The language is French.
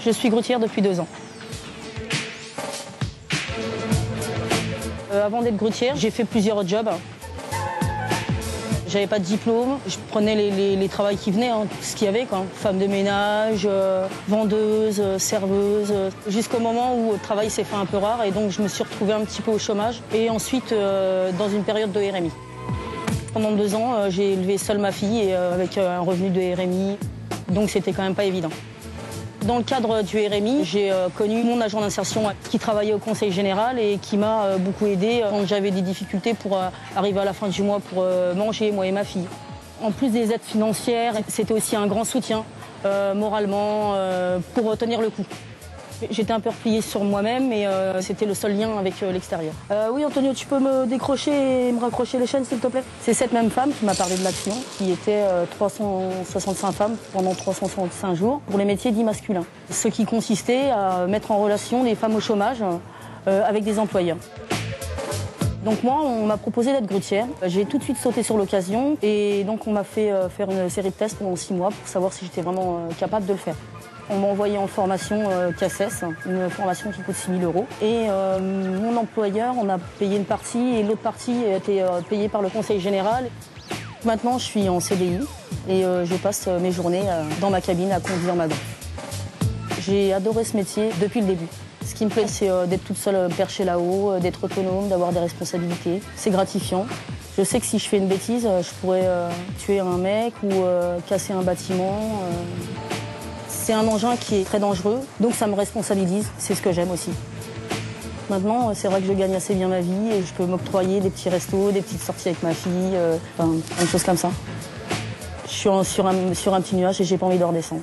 Je suis grutière depuis 2 ans. Avant d'être grutière, j'ai fait plusieurs jobs. J'avais pas de diplôme, je prenais les travails qui venaient, tout ce qu'il y avait, quoi. Femme de ménage, vendeuse, serveuse, jusqu'au moment où le travail s'est fait un peu rare et donc je me suis retrouvée un petit peu au chômage et ensuite dans une période de RMI. Pendant 2 ans, j'ai élevé seule ma fille et avec un revenu de RMI, donc c'était quand même pas évident. Dans le cadre du RMI, j'ai connu mon agent d'insertion qui travaillait au Conseil général et qui m'a beaucoup aidée quand j'avais des difficultés pour arriver à la fin du mois pour manger, moi et ma fille. En plus des aides financières, c'était aussi un grand soutien moralement pour tenir le coup. J'étais un peu repliée sur moi-même, mais c'était le seul lien avec l'extérieur. Oui, Antonio, tu peux me décrocher et me raccrocher les chaînes, s'il te plaît? C'est cette même femme qui m'a parlé de l'action, qui était 365 femmes pendant 365 jours pour les métiers dits masculins. Ce qui consistait à mettre en relation les femmes au chômage avec des employeurs. Donc moi, on m'a proposé d'être grutière. J'ai tout de suite sauté sur l'occasion et donc on m'a fait faire une série de tests pendant 6 mois pour savoir si j'étais vraiment capable de le faire. On m'a envoyé en formation CACES, une formation qui coûte 6 000 €. Et mon employeur, on a payé une partie et l'autre partie a été payée par le Conseil général. Maintenant, je suis en CDI et je passe mes journées dans ma cabine à conduire ma grue. J'ai adoré ce métier depuis le début. Ce qui me plaît, c'est d'être toute seule perchée là-haut, d'être autonome, d'avoir des responsabilités. C'est gratifiant. Je sais que si je fais une bêtise, je pourrais tuer un mec ou casser un bâtiment. C'est un engin qui est très dangereux, donc ça me responsabilise, c'est ce que j'aime aussi. Maintenant, c'est vrai que je gagne assez bien ma vie et je peux m'octroyer des petits restos, des petites sorties avec ma fille, plein de choses comme ça. Je suis sur un petit nuage et j'ai pas envie de redescendre.